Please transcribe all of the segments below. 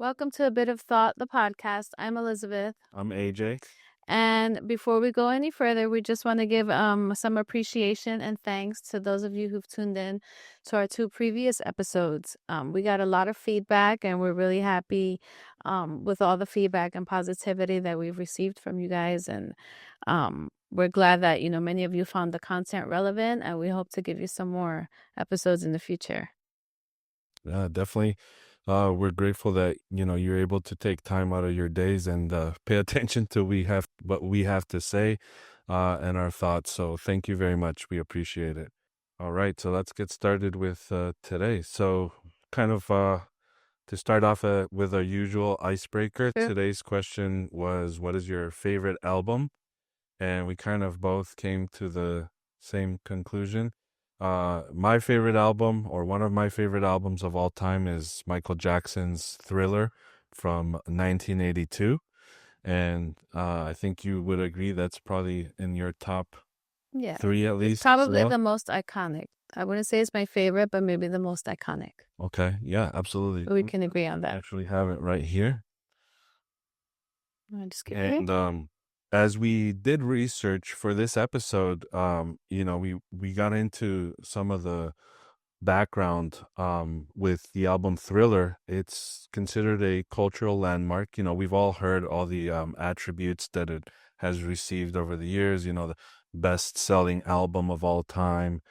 Welcome to A Bit of Thought, the podcast. I'm Elizabeth. I'm AJ. And before we go any further, we just want to give some appreciation and thanks to those of you who've tuned in to our 2 previous episodes. We got a lot of feedback, and we're really happy with all the feedback and positivity that we've received from you guys. And we're glad that, many of you found the content relevant, and we hope to give you some more episodes in the future. Yeah, definitely. We're grateful that you're able to take time out of your days and pay attention to what we have to say and our thoughts. So thank you very much. We appreciate it. All right, so let's get started with today. So kind of to start off with our usual icebreaker. Sure. Today's question was, what is your favorite album? And we kind of both came to the same conclusion. My favorite album, or one of my favorite albums of all time, is Michael Jackson's Thriller from 1982. And I think you would agree that's probably in your top Yeah. 3 at least. It's probably well. the most iconic. I wouldn't say it's my favorite, but maybe the most iconic. Okay, yeah, absolutely. We can agree on I that. actually have it right here. Just skip it. And as we did research for this episode, we got into some of the background with the album Thriller. It's considered a cultural landmark. We've all heard all the attributes that it has received over the years, the best-selling album of all time.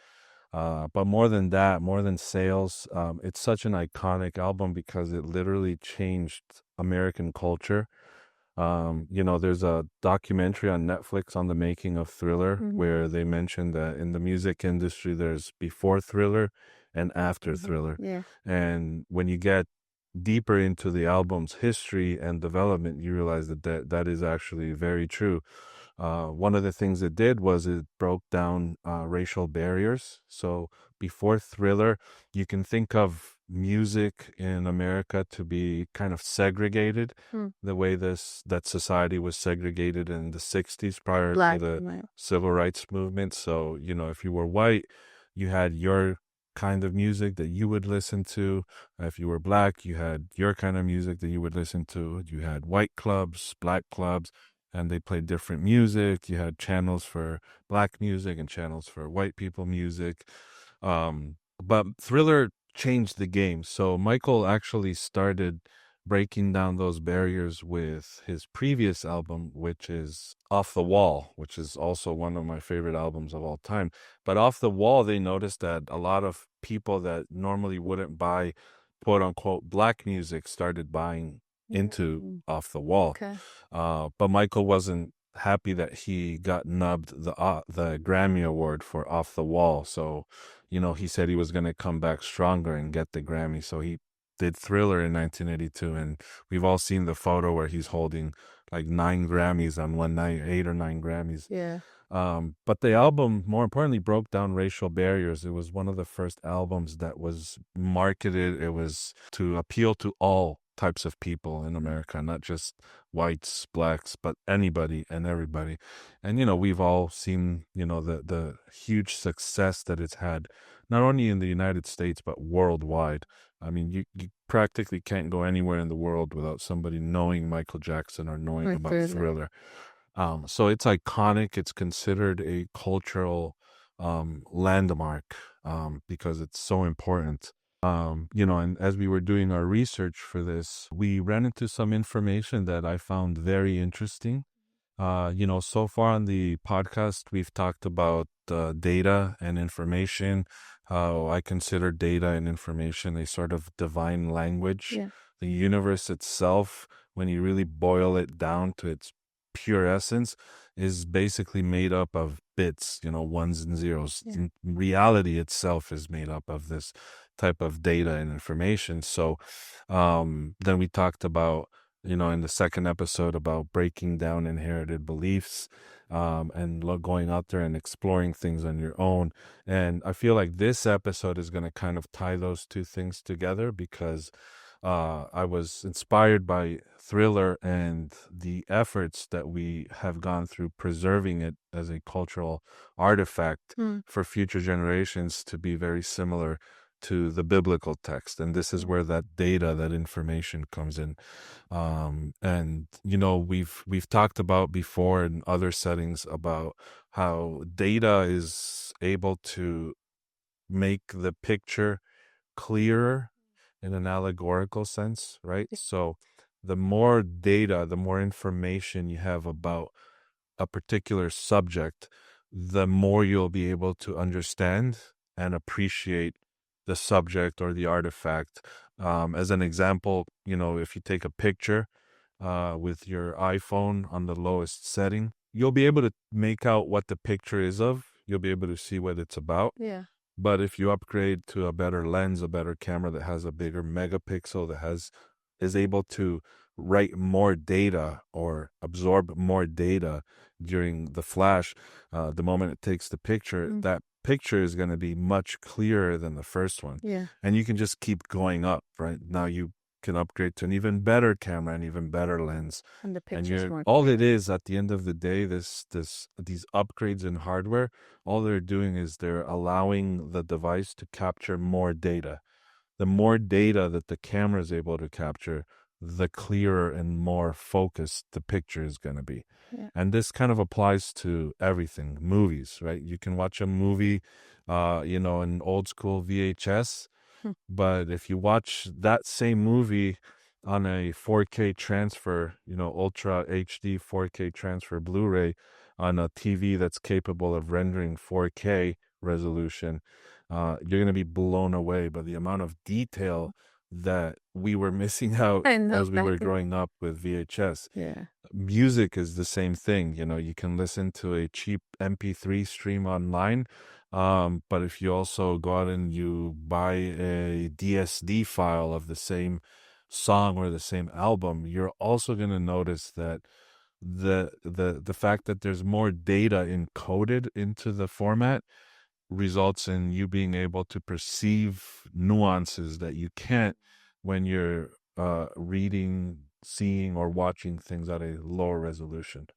But more than that, more than sales, it's such an iconic album because it literally changed American culture. There's a documentary on Netflix on the making of Thriller where they mentioned that in the music industry, there's before Thriller and after Thriller. Yeah. And when you get deeper into the album's history and development, you realize that is actually very true. One of the things it did was it broke down racial barriers. So before Thriller, you can think of music in America to be kind of segregated, the way that society was segregated in the 60s prior Black to the and white. civil rights movement. So, if you were white, you had your kind of music that you would listen to. If you were black, you had your kind of music that you would listen to. You had white clubs, black clubs, and they played different music. You had channels for black music and channels for white people music. But Thriller changed the game. So Michael actually started breaking down those barriers with his previous album, which is Off the Wall, which is also one of my favorite albums of all time. But Off the Wall, they noticed that a lot of people that normally wouldn't buy quote unquote black music started buying into Off the Wall. Okay. But Michael wasn't happy that he got nubbed the Grammy Award for Off the Wall. So, he said he was going to come back stronger and get the Grammy. So he did Thriller in 1982, and we've all seen the photo where he's holding like 9 Grammys on one night, 8 or 9 Grammys. Yeah. But the album, more importantly, broke down racial barriers. It was one of the first albums that was marketed. It was to appeal to all types of people in America, not just whites, blacks, but anybody and everybody. And, we've all seen, the huge success that it's had, not only in the United States, but worldwide. I mean, you practically can't go anywhere in the world without somebody knowing Michael Jackson or knowing about Thriller. So it's iconic. It's considered a cultural landmark because it's so important. And as we were doing our research for this, we ran into some information that I found very interesting. So far on the podcast, we've talked about data and information, how I consider data and information a sort of divine language. Yeah. The universe itself, when you really boil it down to its pure essence, is basically made up of bits, ones and zeros. Yeah. Reality itself is made up of this type of data and information. So then we talked about, in the second episode, about breaking down inherited beliefs and going out there and exploring things on your own. And I feel like this episode is going to kind of tie those two things together because I was inspired by Thriller and the efforts that we have gone through preserving it as a cultural artifact for future generations to be very similar to the biblical text, and this is Yeah. where that data, that information comes in. And we've talked about before in other settings about how data is able to make the picture clearer in an allegorical sense, right? Yeah. So the more data, the more information you have about a particular subject, the more you'll be able to understand and appreciate the subject or the artifact. As an example, if you take a picture with your iPhone on the lowest setting, you'll be able to make out what the picture is of. You'll be able to see what it's about. Yeah. But if you upgrade to a better lens, a better camera that has a bigger megapixel, is able to write more data or absorb more data during the flash, the moment it takes the picture, Mm. that picture is going to be much clearer than the first one. Yeah. And you can just keep going up, right? Now you can upgrade to an even better camera, an even better lens. And the And picture's more all it clear. is at the end of the day, these upgrades in hardware, all they're doing is they're allowing the device to capture more data. The more data that the camera is able to capture, the clearer and more focused the picture is going to be. Yeah. And this kind of applies to everything, movies, right? You can watch a movie, in old school VHS, Hmm. but if you watch that same movie on a 4K transfer, Ultra HD 4K transfer Blu-ray on a TV that's capable of rendering 4K resolution, you're going to be blown away by the amount of detail that we were missing out I know as we back were then. growing up with VHS. Yeah. Music is the same thing. You can listen to a cheap MP3 stream online. But if you also go out and you buy a DSD file of the same song or the same album, you're also going to notice that the fact that there's more data encoded into the format results in you being able to perceive nuances that you can't when you're reading, seeing, or watching things at a lower resolution.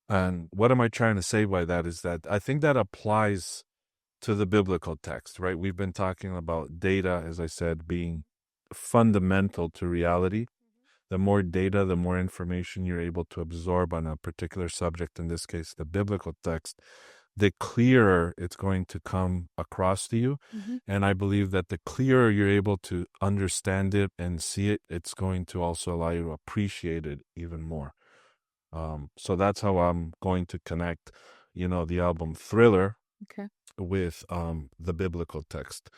And what am I trying to say by that is that I think that applies to the biblical text, right? We've been talking about data, as I said, being fundamental to reality. The more data, the more information you're able to absorb on a particular subject, in this case, the biblical text, the clearer it's going to come across to you. Mm-hmm. And I believe that the clearer you're able to understand it and see it, it's going to also allow you to appreciate it even more. So that's how I'm going to connect, the album Thriller Okay. with the biblical text.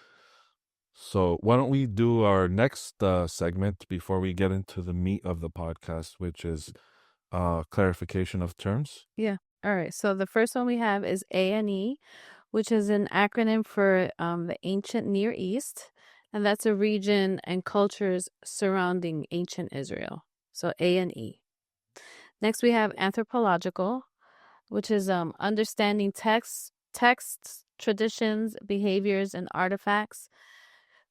So why don't we do our next segment before we get into the meat of the podcast, which is clarification of terms. Yeah. All right. So the first one we have is ANE, which is an acronym for the ancient Near East, and that's a region and cultures surrounding ancient Israel. So ANE. Next, we have anthropological, which is understanding texts, traditions, behaviors, and artifacts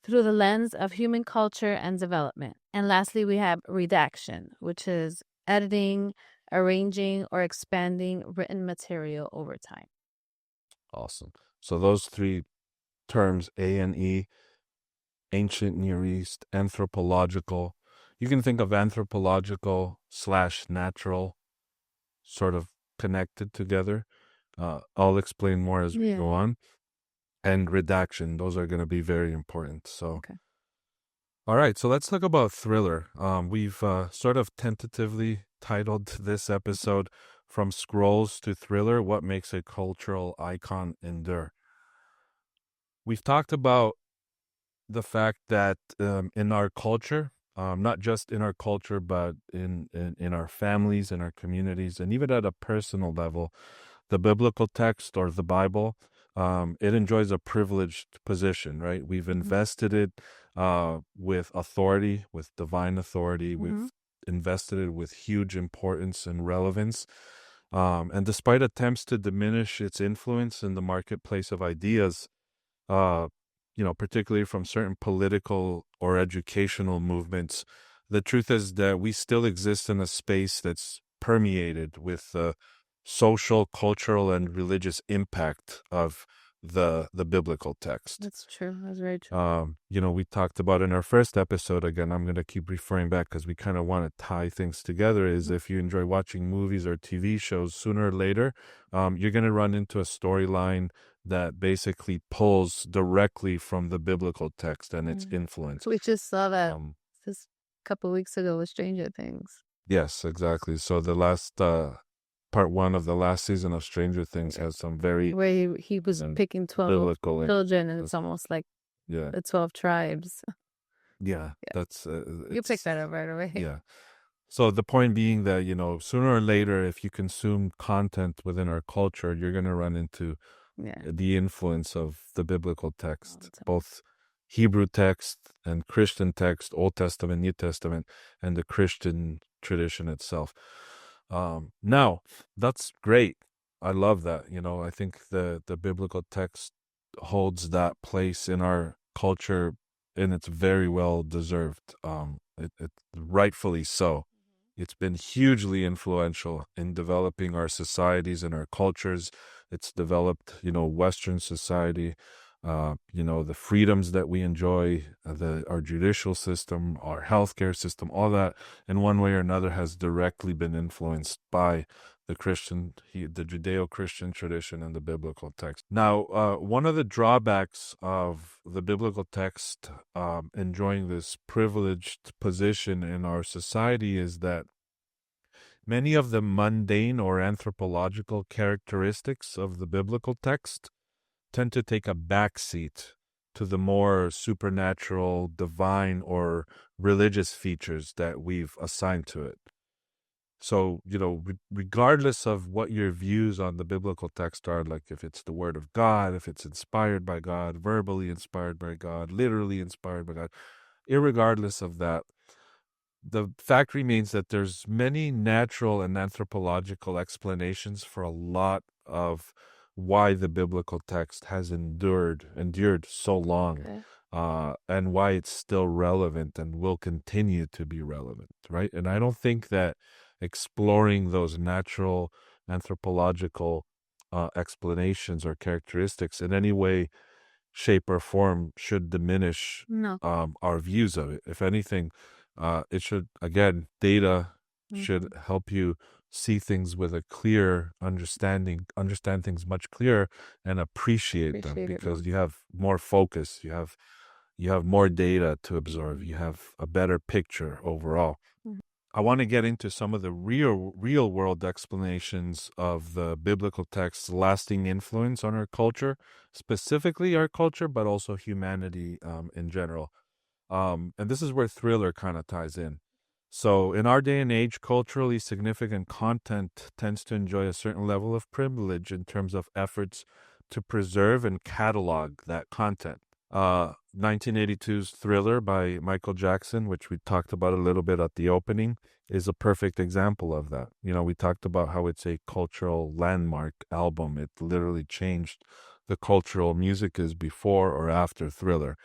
through the lens of human culture and development. And lastly, we have redaction, which is editing, arranging, or expanding written material over time. Awesome. So those three terms, A and E, ancient Near East, anthropological. You can think of anthropological / natural sort of connected together. I'll explain more as we Yeah. go on. And redaction, those are going to be very important. So, Okay. all right, so let's talk about Thriller. We've sort of tentatively titled this episode From Scrolls to Thriller, What Makes a Cultural Icon Endure. We've talked about the fact that in our culture, not just in our culture, but in our families, in our communities, and even at a personal level, the biblical text or the Bible, it enjoys a privileged position, right? We've invested it with authority, with divine authority. Mm-hmm. We've invested it with huge importance and relevance. And despite attempts to diminish its influence in the marketplace of ideas, uh, particularly from certain political or educational movements, the truth is that we still exist in a space that's permeated with the social, cultural, and religious impact of the biblical text. That's true. That's very true. We talked about in our first episode, again, I'm going to keep referring back because we kind of want to tie things together, is if you enjoy watching movies or TV shows, sooner or later, you're going to run into a storyline that basically pulls directly from the biblical text and its influence. We just saw that Um, this couple weeks ago with Stranger Things. yes, exactly. So the last part one of the last season of Stranger Things has some very where he was picking 12 biblical children, and it's almost like yeah, the 12 tribes. yeah. That's You picked that up right away. yeah. So the point being that, sooner or later, if you consume content within our culture, you're going to run into Yeah. the influence of the biblical text, both Hebrew text and Christian text, Old Testament, New Testament, and the Christian tradition itself. Now, that's great. I love that. I think the biblical text holds that place in our culture, and it's very well deserved. It rightfully so. It's been hugely influential in developing our societies and our cultures. It's developed, Western society, the freedoms that we enjoy, our judicial system, our healthcare system, all that in one way or another has directly been influenced by the Judeo-Christian tradition and the biblical text. Now, one of the drawbacks of the biblical text enjoying this privileged position in our society is that many of the mundane or anthropological characteristics of the biblical text tend to take a backseat to the more supernatural, divine, or religious features that we've assigned to it. So, regardless of what your views on the biblical text are, like if it's the word of God, if it's inspired by God, verbally inspired by God, literally inspired by God, irregardless of that, the fact remains that there's many natural and anthropological explanations for a lot of why the biblical text has endured so long, and why it's still relevant and will continue to be relevant, right? And I don't think that exploring those natural anthropological explanations or characteristics in any way, shape, or form should diminish No. our views of it. If anything, it should, again, data should help you see things with a clear understand things much clearer, and appreciate them because you have more focus, you have more data to absorb, you have a better picture overall. I want to get into some of the real world explanations of the biblical text's lasting influence on our culture, specifically our culture, but also humanity in general. And this is where thriller kind of ties in. So in our day and age, culturally significant content tends to enjoy a certain level of privilege in terms of efforts to preserve and catalog that content. 1982's Thriller by Michael Jackson, which we talked about a little bit at the opening, is a perfect example of that. We talked about how it's a cultural landmark album. It literally changed the cultural music is before or after Thriller.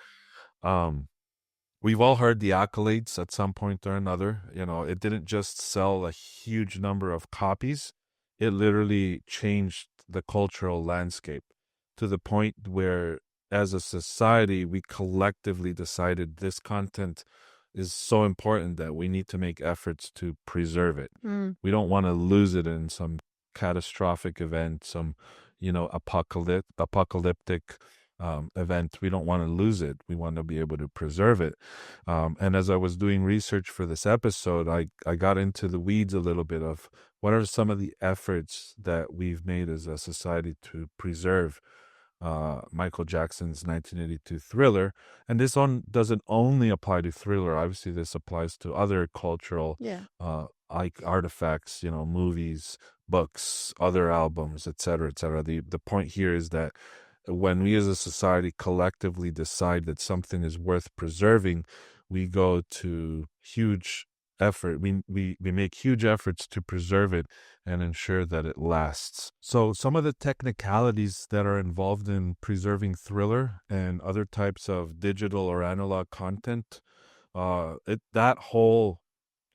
We've all heard the accolades at some point or another. It didn't just sell a huge number of copies. It literally changed the cultural landscape to the point where, as a society, we collectively decided this content is so important that we need to make efforts to preserve it. We don't want to lose it in some catastrophic event, some, apocalyptic event. We don't want to lose it. We want to be able to preserve it. And as I was doing research for this episode, I got into the weeds a little bit of what are some of the efforts that we've made as a society to preserve Michael Jackson's 1982 Thriller. And this one doesn't only apply to Thriller. Obviously, this applies to other cultural artifacts, movies, books, other albums, etc., etc. The point here is that when we as a society collectively decide that something is worth preserving, we go to huge effort. We make huge efforts to preserve it and ensure that it lasts. So some of the technicalities that are involved in preserving Thriller and other types of digital or analog content, that whole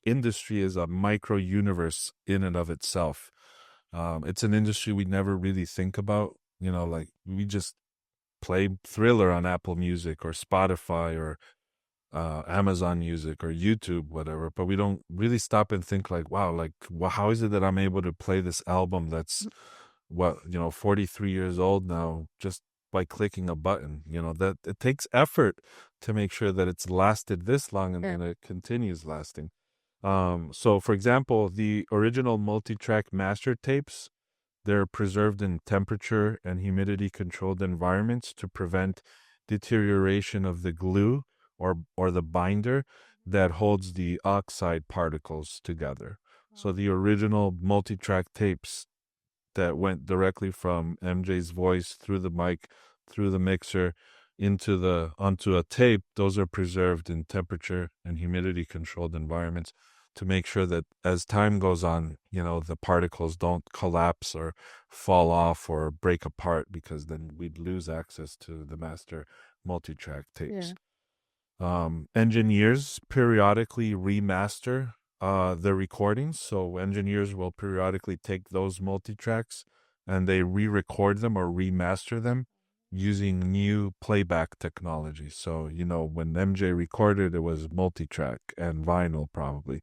industry is a micro universe in and of itself. It's an industry we never really think about. Like we just play Thriller on Apple Music or Spotify or Amazon Music or YouTube, whatever. But we don't really stop and think like, wow, like, well, how is it that I'm able to play this album that's 43 years old now just by clicking a button? That it takes effort to make sure that it's lasted this long and, Yeah. and it continues lasting. So for example, the original multi-track master tapes, they're preserved in temperature and humidity controlled environments to prevent deterioration of the glue or the binder that holds the oxide particles together. So the original multi-track tapes that went directly from MJ's voice through the mic, through the mixer, onto a tape, those are preserved in temperature and humidity controlled environments to make sure that as time goes on, the particles don't collapse or fall off or break apart, because then we'd lose access to the master multi-track Yeah. tapes. Engineers periodically remaster the recordings. So engineers will periodically take those multi-tracks and they re-record them or remaster them using new playback technology. So, when MJ recorded, it was multi-track and vinyl probably.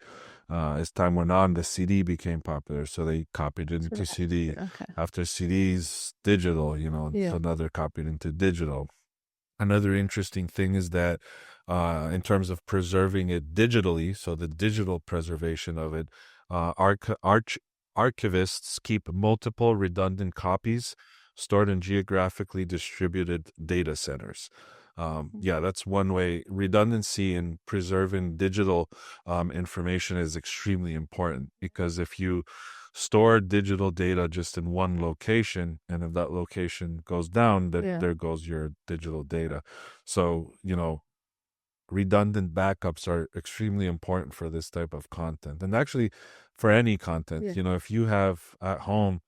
As time went on, the CD became popular, so they copied it So into that, CD. okay. After CDs, digital, Yeah. so another copied into digital. Another interesting thing is that in terms of preserving it digitally, so the digital preservation of it, archivists keep multiple redundant copies stored in geographically distributed data centers. Yeah, that's one way. Redundancy in preserving digital information is extremely important, because if you store digital data just in one location, and if that location goes down, that Yeah. there goes your digital data. So, redundant backups are extremely important for this type of content, and actually for any content. Yeah. If you have at home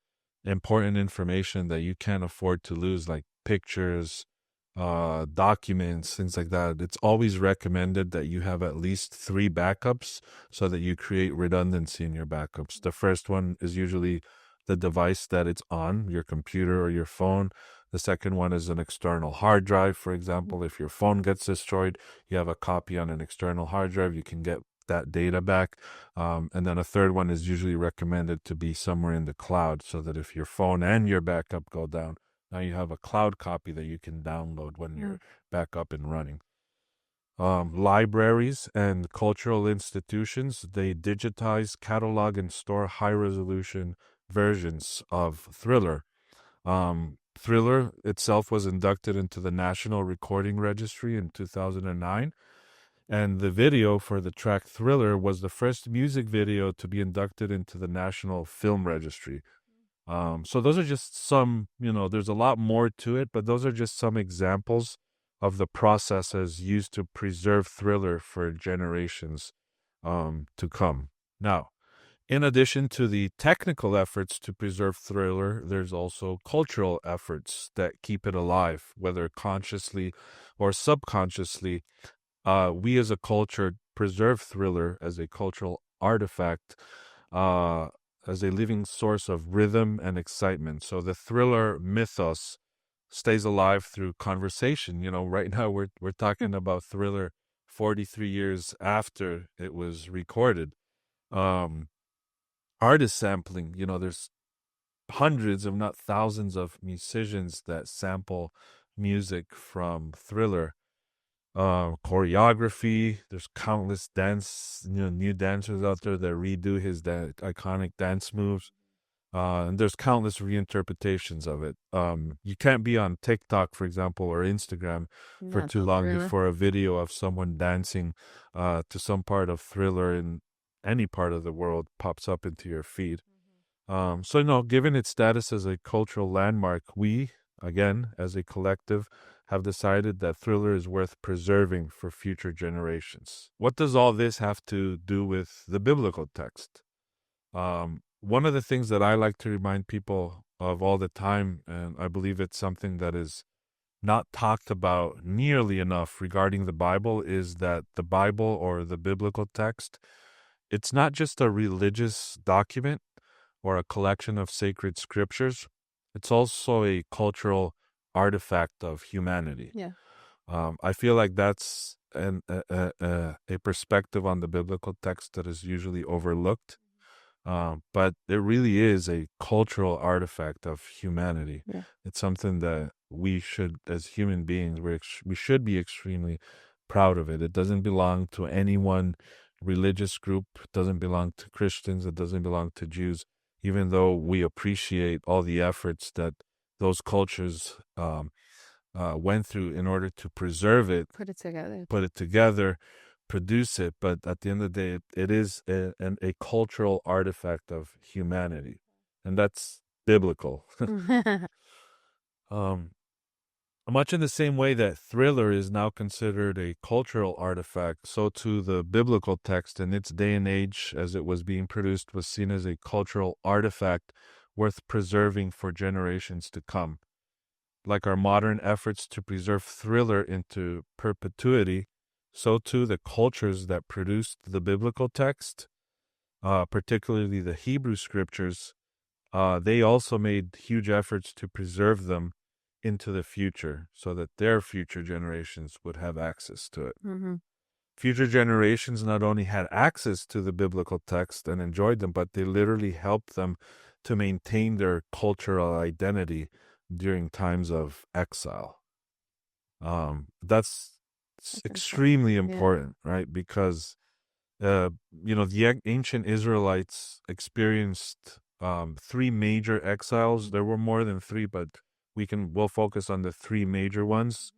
important information that you can't afford to lose, like pictures, documents, things like that, it's always recommended that you have at least 3 backups so that you create redundancy in your backups. The first one is usually the device that it's on, your computer or your phone. The second one is an external hard drive. For example, if your phone gets destroyed, you have a copy on an external hard drive, you can get that data back. And then a third one is usually recommended to be somewhere in the cloud, so that if your phone and your backup go down, now you have a cloud copy that you can download when Mm. you're back up and running. Libraries and cultural institutions, they digitize, catalog, and store high-resolution versions of Thriller. Thriller itself was inducted into the National Recording Registry in 2009, and the video for the track Thriller was the first music video to be inducted into the National Film Registry. So those are just some, there's a lot more to it, but those are just some examples of the processes used to preserve Thriller for generations to come. Now, in addition to the technical efforts to preserve Thriller, there's also cultural efforts that keep it alive, whether consciously or subconsciously. We as a culture preserve Thriller as a cultural artifact, uh, as a living source of rhythm and excitement. So the Thriller mythos stays alive through conversation. Right now we're talking about Thriller 43 years after it was recorded. Um, Artist sampling, there's hundreds, if not thousands, of musicians that sample music from Thriller. Choreography, there's countless new dancers out there that redo his iconic dance moves. And there's countless reinterpretations of it. You can't be on TikTok, for example, or Instagram for Not too no long Thriller. before a video of someone dancing to some part of Thriller in any part of the world pops up into your feed. So, no, given its status as a cultural landmark, we, again, as a collective, have decided that Thriller is worth preserving for future generations. What does all this have to do with the biblical text? One of the things that I like to remind people of all the time, and I believe it's something that is not talked about nearly enough regarding the Bible, is that the Bible, or the biblical text, it's not just a religious document or a collection of sacred scriptures. It's also a cultural artifact of humanity. Yeah. I feel like that's a perspective on the biblical text that is usually overlooked. But it really is a cultural artifact of humanity. Yeah. It's something that we should, as human beings, we should be extremely proud of it. It doesn't belong to any one religious group. It doesn't belong to Christians. It doesn't belong to Jews. Even though we appreciate all the efforts that those cultures went through in order to preserve it, Put it together. put it together, produce it. But at the end of the day, it is a cultural artifact of humanity, and that's biblical. um, Much in the same way that Thriller is now considered a cultural artifact, so too the biblical text in its day and age as it was being produced was seen as a cultural artifact worth preserving for generations to come. Like our modern efforts to preserve Thriller into perpetuity, so too the cultures that produced the biblical text, particularly the Hebrew scriptures, they also made huge efforts to preserve them into the future so that their future generations would have access to it. Mm-hmm. Future generations not only had access to the biblical text and enjoyed them, but they literally helped them to maintain their cultural identity during times of exile. That's That's important. extremely Yeah. important, right? Because the ancient Israelites experienced three major exiles. There were more than three, but we'll focus on the three major ones.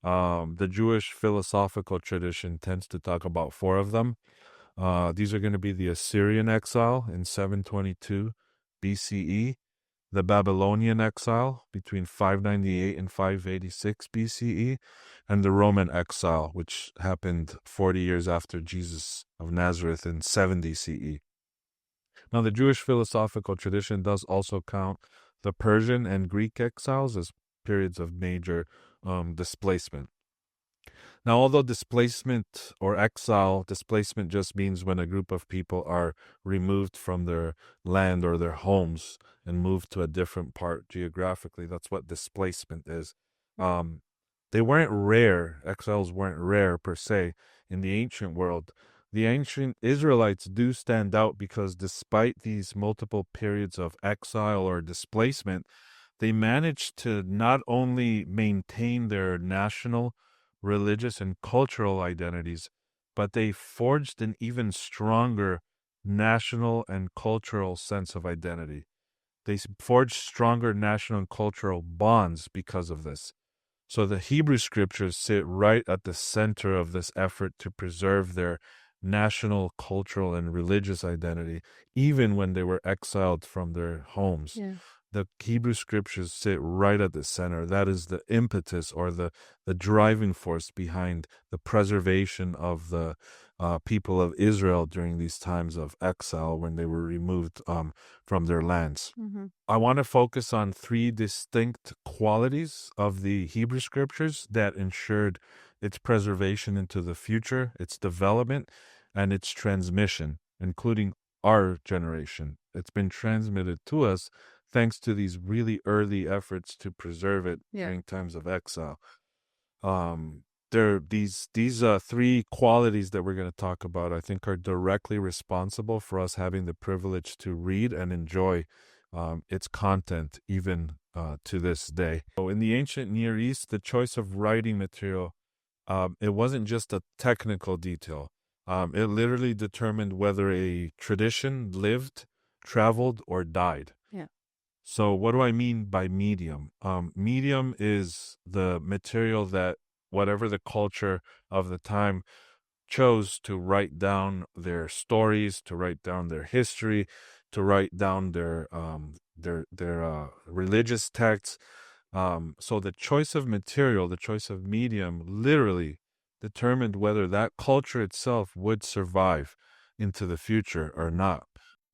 The Jewish philosophical tradition tends to talk about four of them. These are going to be the Assyrian exile in 722 BCE, the Babylonian exile between 598 and 586 BCE, and the Roman exile, which happened 40 years after Jesus of Nazareth in 70 CE. Now, the Jewish philosophical tradition does also count the Persian and Greek exiles as periods of major displacement. Now, although displacement or exile, displacement just means when a group of people are removed from their land or their homes and moved to a different part geographically. That's what displacement is. Um, they weren't rare, exiles weren't rare per se in the ancient world. The ancient Israelites do stand out because despite these multiple periods of exile or displacement, they managed to not only maintain their national, religious, and cultural identities, but they forged an even stronger national and cultural sense of identity. They forged stronger national and cultural bonds because of this. So the Hebrew scriptures sit right at the center of this effort to preserve their national, cultural, and religious identity, even when they were exiled from their homes. Yeah. The Hebrew scriptures sit right at the center. That is the impetus or the driving force behind the preservation of the people of Israel during these times of exile when they were removed from their lands. Mm-hmm. I want to focus on three distinct qualities of the Hebrew scriptures that ensured its preservation into the future, its development, and its transmission, including our generation. It's been transmitted to us thanks to these really early efforts to preserve it Yeah. during times of exile. There these three qualities that we're going to talk about, I think, are directly responsible for us having the privilege to read and enjoy its content even to this day. So in the ancient Near East, the choice of writing material, it wasn't just a technical detail. It literally determined whether a tradition lived, traveled, or died. Yeah. So what do I mean by medium? Medium is the material that whatever the culture of the time chose to write down their stories, to write down their history, to write down their religious texts. So the choice of material, the choice of medium, literally determined whether that culture itself would survive into the future or not.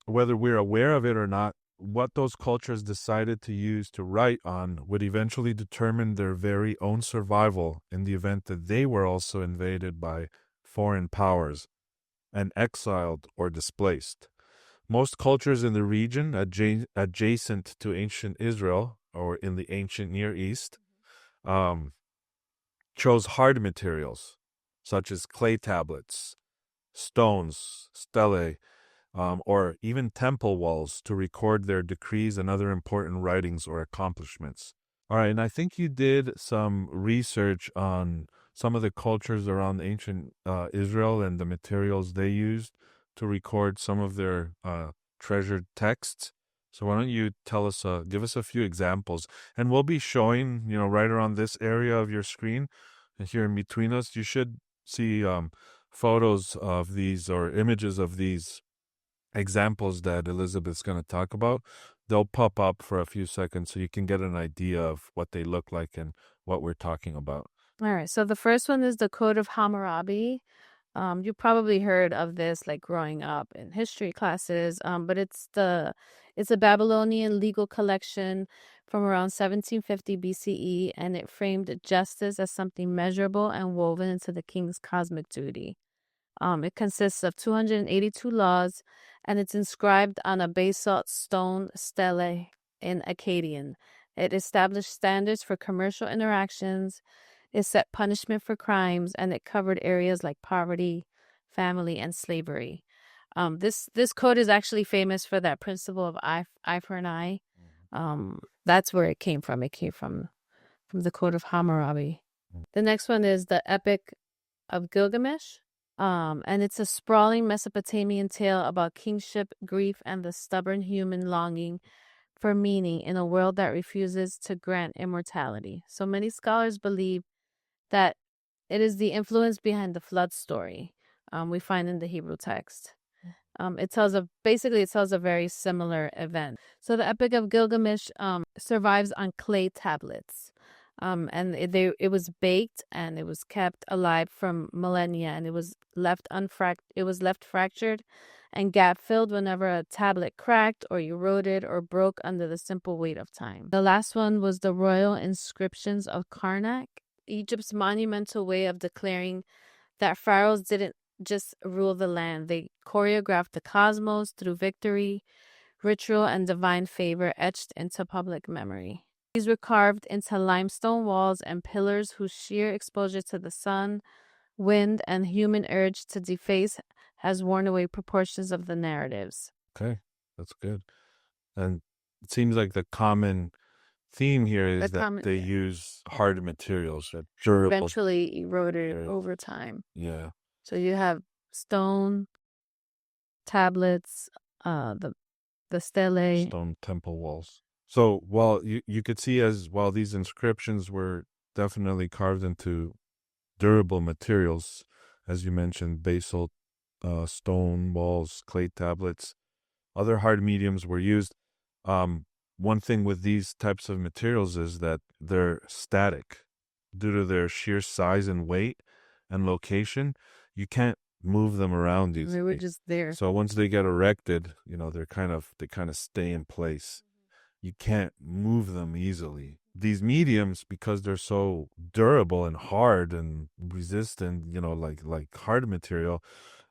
Whether we're aware of it or not, what those cultures decided to use to write on would eventually determine their very own survival in the event that they were also invaded by foreign powers and exiled or displaced. Most cultures in the region adjacent to ancient Israel or in the ancient Near East um, chose hard materials such as clay tablets, stones, stelae, or even temple walls to record their decrees and other important writings or accomplishments. All right, and I think you did some research on some of the cultures around ancient Israel and the materials they used to record some of their treasured texts. So why don't you tell us, give us a few examples, and we'll be showing, right around this area of your screen, and here in between us, you should see photos of these or images of these examples that Elizabeth's going to talk about. They'll pop up for a few seconds so you can get an idea of what they look like and what we're talking about. All right. So the first one is the Code of Hammurabi. You probably heard of this like growing up in history classes. But it's a Babylonian legal collection from around 1750 BCE, and it framed justice as something measurable and woven into the king's cosmic duty. It consists of 282 laws, and it's inscribed on a basalt stone stele in Akkadian. It established standards for commercial interactions, it set punishment for crimes, and it covered areas like poverty, family, and slavery. This code is actually famous for that principle of eye for an eye. That's where it came from. It came from the Code of Hammurabi. The next one is the Epic of Gilgamesh. And it's a sprawling Mesopotamian tale about kingship, grief, and the stubborn human longing for meaning in a world that refuses to grant immortality. So many scholars believe that it is the influence behind the flood story we find in the Hebrew text. It tells a very similar event. So the Epic of Gilgamesh survives on clay tablets. And it was baked and it was kept alive from millennia, and it was left fractured and gap filled whenever a tablet cracked or eroded or broke under the simple weight of time. The last one was the royal inscriptions of Karnak, Egypt's monumental way of declaring that pharaohs didn't just rule the land. They choreographed the cosmos through victory, ritual, and divine favor etched into public memory. These were carved into limestone walls and pillars whose sheer exposure to the sun, wind, and human urge to deface has worn away proportions of the narratives. Okay, that's good. And it seems like the common theme here is that they use hard materials that durable eventually eroded over time. Yeah. So you have stone tablets, the stele, stone temple walls. So while you could see while these inscriptions were definitely carved into durable materials, as you mentioned, basalt, stone walls, clay tablets, other hard mediums were used. One thing with these types of materials is that they're static due to their sheer size and weight and location. You can't move them around easily. They were just there. So once they get erected, they kind of stay in place. You can't move them easily. These mediums, because they're so durable and hard and resistant, like hard material,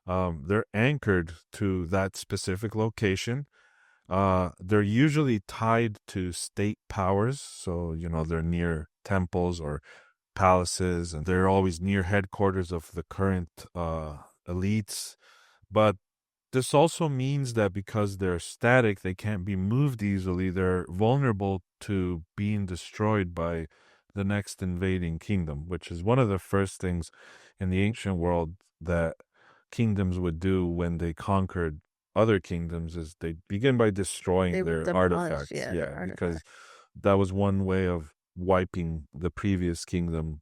they're anchored to that specific location. They're usually tied to state powers, so they're near temples or palaces, and they're always near headquarters of the current elites. But this also means that because they're static, they can't be moved easily. They're vulnerable to being destroyed by the next invading kingdom, which is one of the first things in the ancient world that kingdoms would do when they conquered other kingdoms, is they begin by destroying their artifacts. Because that was one way of wiping the previous kingdom,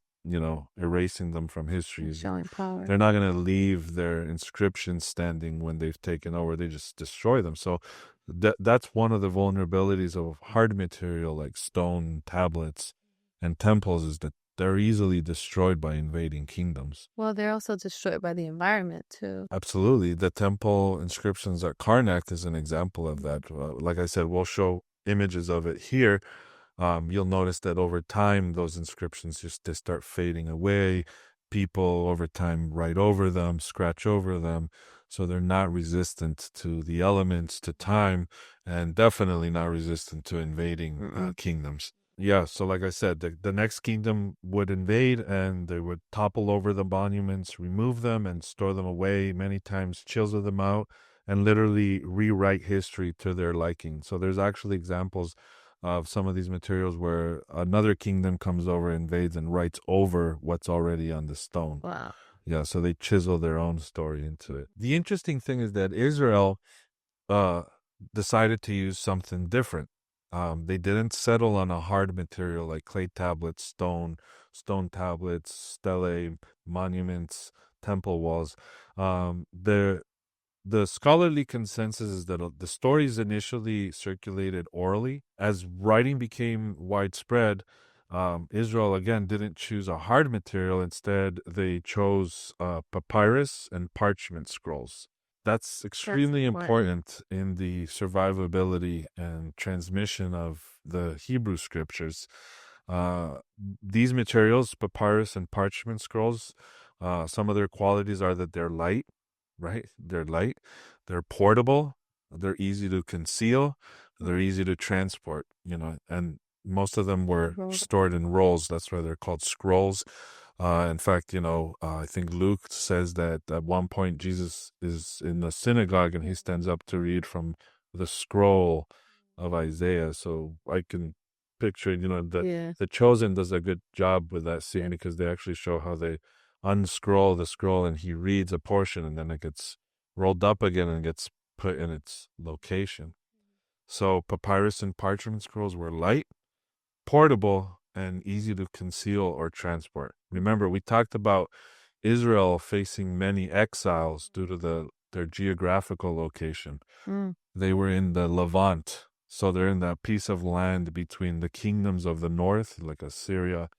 erasing them from history. Showing power. They're not going to leave their inscriptions standing when they've taken over. They just destroy them. So that's one of the vulnerabilities of hard material like stone tablets and temples, is that they're easily destroyed by invading kingdoms. Well, they're also destroyed by the environment too. Absolutely. The temple inscriptions at Karnak is an example of that. Like I said, we'll show images of it here. You'll notice that over time, those inscriptions they start fading away. People over time write over them, scratch over them. So they're not resistant to the elements, to time, and definitely not resistant to invading kingdoms. Yeah, so like I said, the next kingdom would invade and they would topple over the monuments, remove them, and store them away, many times chisel them out, and literally rewrite history to their liking. So there's actually examples of some of these materials where another kingdom comes over, invades, and writes over what's already on the stone. Wow. Yeah, so they chisel their own story into it. The interesting thing is that Israel uh, decided to use something different. They didn't settle on a hard material like clay tablets, stone tablets, stelae, monuments, temple walls. The scholarly consensus is that the stories initially circulated orally. As writing became widespread, Israel again didn't choose a hard material. Instead, they chose papyrus and parchment scrolls. That's That's extremely important. important in the survivability and transmission of the Hebrew scriptures. Uh, these materials, papyrus and parchment scrolls, some of their qualities are that they're light, right? They're light, they're portable, they're easy to conceal, they're easy to transport, and most of them were Roll it. stored in rolls. That's why they're called scrolls. In fact, I think Luke says that at one point Jesus is in the synagogue and he stands up to read from the scroll of Isaiah. So I can picture, Yeah. the Chosen does a good job with that scene because they actually show how they unscroll the scroll and he reads a portion and then it gets rolled up again and gets put in its location. So papyrus and parchment scrolls were light, portable, and easy to conceal or transport. Remember, we talked about Israel facing many exiles due to their geographical location. Mm. They were in the Levant, so they're in that piece of land between the kingdoms of the north, like Assyria,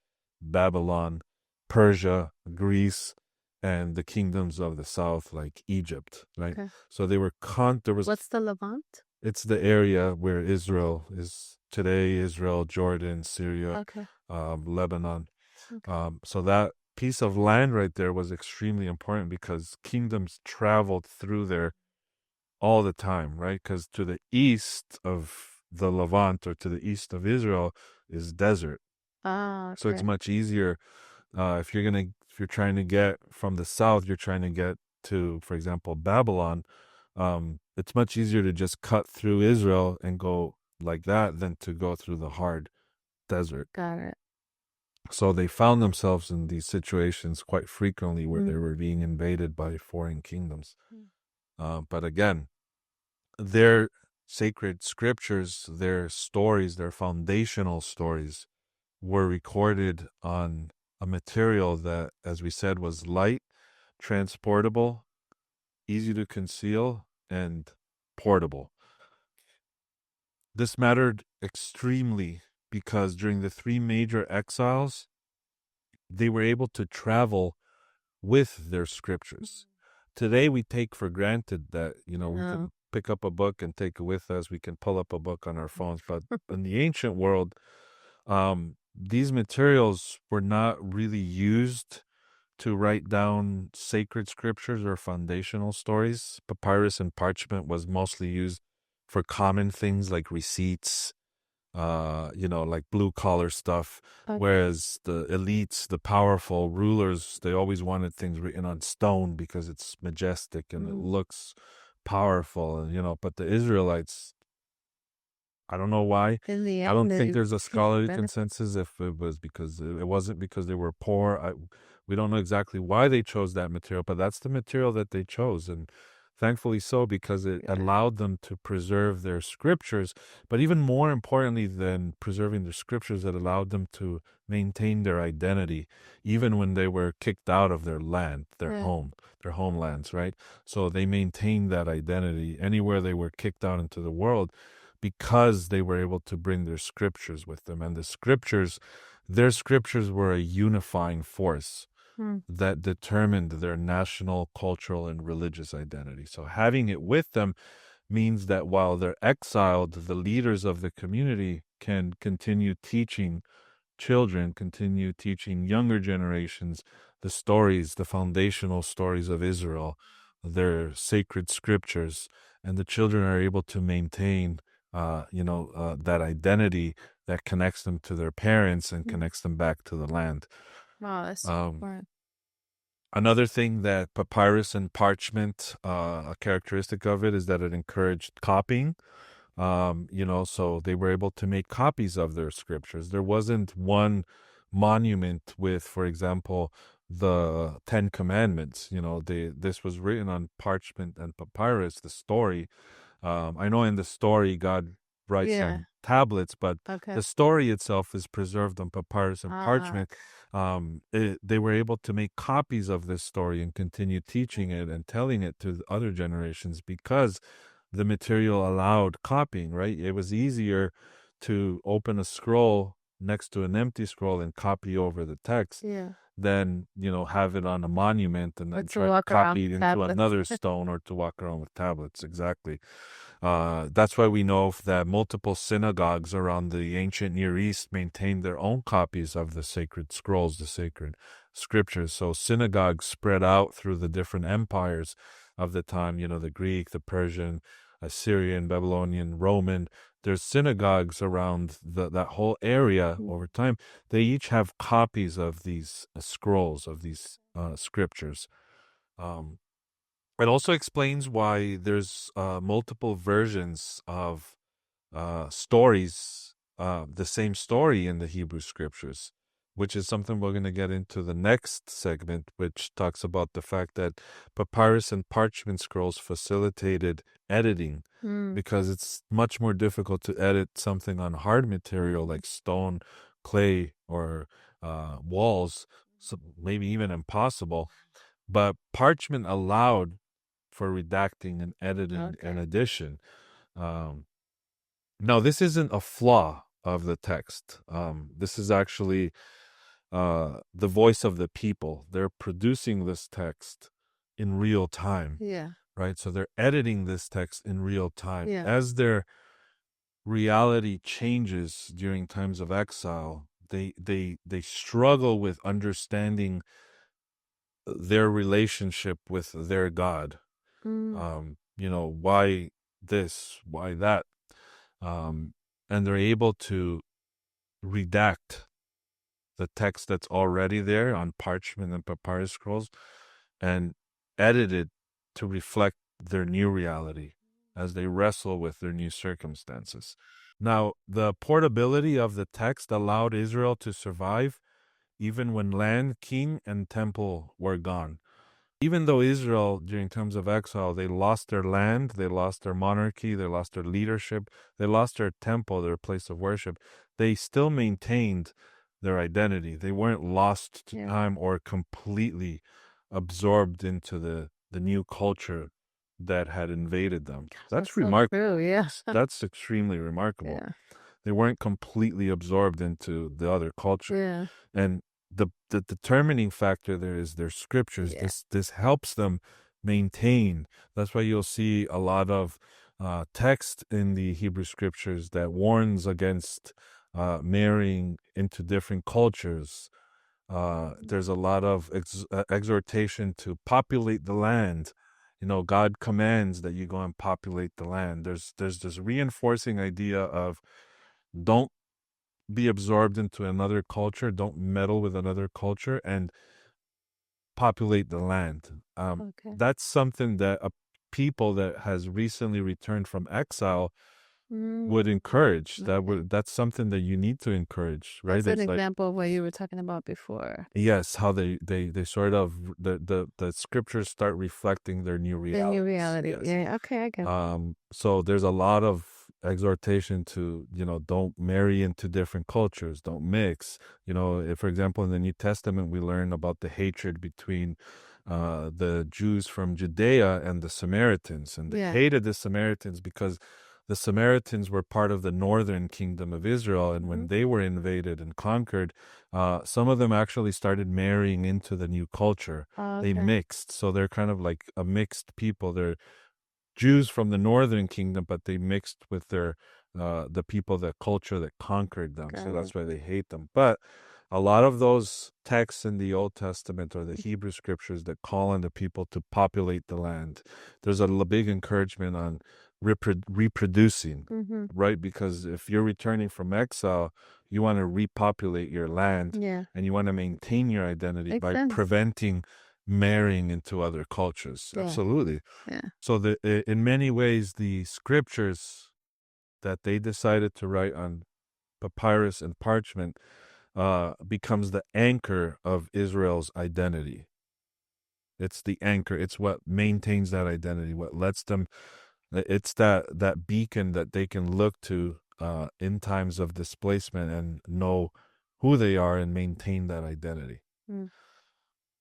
Babylon, Persia, Greece, and the kingdoms of the south, like Egypt, right? Okay. So they were there was What's the Levant? it's the area where Israel is today, Israel, Jordan, Syria, Okay. Lebanon. Okay. So that piece of land right there was extremely important because kingdoms traveled through there all the time, right? Because to the east of the Levant or to the east of Israel is desert. Ah, So it's okay. much easier if you're trying to get from the south, you're trying to get to, for example, Babylon. It's much easier to just cut through Israel and go like that than to go through the hard desert. Got it. So they found themselves in these situations quite frequently where they Mm. were being invaded by foreign kingdoms. Mm. But again, their sacred scriptures, their stories, their foundational stories were recorded on a material that, as we said, was light, transportable, easy to conceal, and portable. This mattered extremely because during the three major exiles, they were able to travel with their scriptures. Today, we take for granted that, we No. can pick up a book and take it with us. We can pull up a book on our phones. But in the ancient world, these materials were not really used to write down sacred scriptures or foundational stories. Papyrus and parchment was mostly used for common things like receipts, like blue collar stuff. Okay. Whereas the elites, the powerful rulers, they always wanted things written on stone because it's majestic and it Mm. looks powerful. And, but the Israelites, I don't know why. In the I don't end, think they there's a reap the scholarly benefits. consensus if it was because it wasn't because they were poor. We don't know exactly why they chose that material, but that's the material that they chose. And thankfully so, because it Yeah. allowed them to preserve their scriptures. But even more importantly than preserving their scriptures, it allowed them to maintain their identity, even when they were kicked out of their land, Yeah. their homelands, right? So they maintained that identity anywhere they were kicked out into the world because they were able to bring their scriptures with them. And their scriptures were a unifying force Mm. that determined their national, cultural, and religious identity. So having it with them means that while they're exiled, the leaders of the community can continue teaching children, continue teaching younger generations the stories, the foundational stories of Israel, their sacred scriptures, and the children are able to maintain, that identity that connects them to their parents and Mm. connects them back to the land. Wow, that's so Um, important. Another thing that papyrus and parchment, a characteristic of it is that it encouraged copying. So they were able to make copies of their scriptures. There wasn't one monument with, for example, the Ten Commandments. This was written on parchment and papyrus, the story. I know in the story God writes Yeah. on tablets, but Okay. the story itself is preserved on papyrus and Ah. parchment. They were able to make copies of this story and continue teaching it and telling it to the other generations because the material allowed copying, right? It was easier to open a scroll next to an empty scroll and copy over the text Yeah. than, have it on a monument and Or then to try to walk around copy it into tablets. another stone or to walk around with tablets. Exactly. That's why we know that multiple synagogues around the ancient Near East maintained their own copies of the sacred scrolls, the sacred scriptures. So synagogues spread out through the different empires of the time, the Greek, the Persian, Assyrian, Babylonian, Roman. There's synagogues around that whole area Mm. over time. They each have copies of these scrolls, of these scriptures. Um, it also explains why there's multiple versions of stories, the same story in the Hebrew scriptures, which is something we're going to get into the next segment, which talks about the fact that papyrus and parchment scrolls facilitated editing Mm. because it's much more difficult to edit something on hard material like stone, clay, or walls, so maybe even impossible. But parchment allowed for redacting and editing and Okay. addition. Um, Now, this isn't a flaw of the text. This is actually the voice of the people. They're producing this text in real time, Yeah. right? So they're editing this text in real time. Yeah. As their reality changes during times of exile, they struggle with understanding their relationship with their God. Mm. Why this, why that, um, and they're able to redact the text that's already there on parchment and papyrus scrolls and edit it to reflect their new reality as they wrestle with their new circumstances. Now, the portability of the text allowed Israel to survive even when land, king, and temple were gone. Even though Israel, during times of exile, they lost their land, they lost their monarchy, they lost their leadership, they lost their temple, their place of worship, they still maintained their identity. They weren't lost to Yeah. time or completely absorbed into the new culture that had invaded them. That's That's so remarkable. true. Yeah. That's extremely remarkable. Yeah. They weren't completely absorbed into the other culture. Yeah. And the determining factor there is their scriptures. Yeah. This helps them maintain. That's why you'll see a lot of text in the Hebrew scriptures that warns against marrying into different cultures. There's a lot of exhortation to populate the land. God commands that you go and populate the land. There's this reinforcing idea of don't be absorbed into another culture, don't meddle with another culture, and populate the land. Okay. That's something that a people that has recently returned from exile Mm. would encourage. Okay. That's something that you need to encourage, right? That's an It's like, example of what you were talking about before. yes, how they sort of the scriptures start reflecting their new The new realities. reality. Yes. Yeah. Okay. I get. So there's a lot of exhortation to, don't marry into different cultures, don't mix. For example, in the New Testament, we learn about the hatred between the Jews from Judea and the Samaritans. And they Yeah. hated the Samaritans because the Samaritans were part of the northern kingdom of Israel. And when they were invaded and conquered, some of them actually started marrying into the new culture. Oh, They okay. mixed. So they're kind of like a mixed people. They're Jews from the northern kingdom, but they mixed with the people, the culture that conquered them. So Got it. that's why they hate them. But a lot of those texts in the Old Testament or the Hebrew scriptures that call on the people to populate the land, there's a big encouragement on reproducing, Mm-hmm. right? Because if you're returning from exile, you want to repopulate your land Yeah. and you want to maintain your identity Makes by sense. preventing marrying into other cultures. Yeah. Absolutely. Yeah. So in many ways, the scriptures that they decided to write on papyrus and parchment becomes the anchor of Israel's identity. It's the anchor. It's what maintains that identity. What lets them. It's that beacon that they can look to in times of displacement and know who they are and maintain that identity. Mm.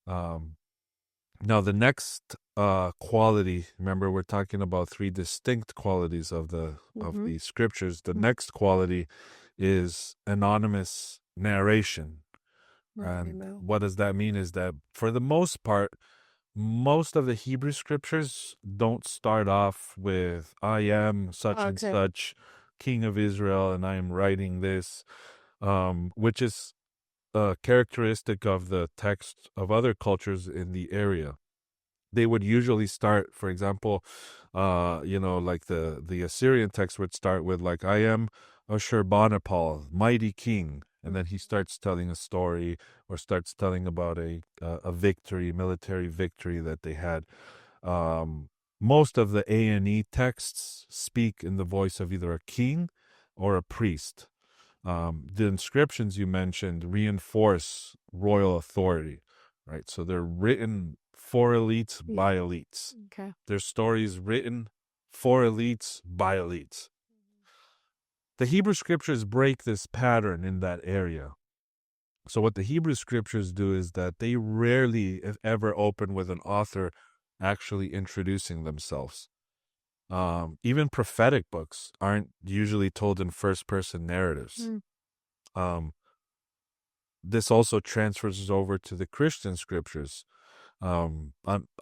Um, Now, the next quality. Remember, we're talking about three distinct qualities of Mm-hmm. the scriptures. The next quality is anonymous narration. And Mm-hmm. what does that mean? Is that for the most part, most of the Hebrew scriptures don't start off with "I am such and Okay. such, King of Israel, and I am writing this," which is a characteristic of the text of other cultures in the area. They would usually start, for example, like the Assyrian text would start with like, "I am Ashurbanipal, mighty king," and then he starts telling a story or starts telling about a victory, military victory that they had. Most of the A&E texts speak in the voice of either a king or a priest. The inscriptions you mentioned reinforce royal authority, right? So they're written for elites Yeah. by elites. Okay. Their stories written for elites by elites. The Hebrew scriptures break this pattern in that area. So what the Hebrew scriptures do is that they rarely, if ever, open with an author actually introducing themselves. Even prophetic books aren't usually told in first-person narratives. Mm. Um, this also transfers over to the Christian scriptures. I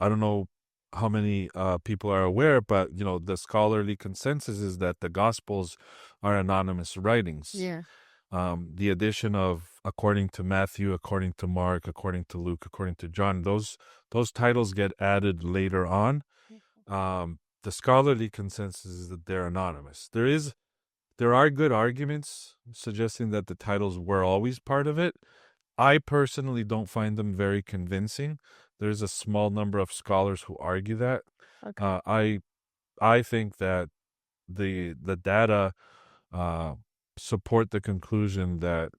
don't know how many people are aware, but the scholarly consensus is that the Gospels are anonymous writings. Yeah. The addition of according to Matthew, according to Mark, according to Luke, according to John, those titles get added later on. The scholarly consensus is that they're anonymous. There are good arguments suggesting that the titles were always part of it. I personally don't find them very convincing. There's a small number of scholars who argue that. Okay. I think that the data uh, support the conclusion that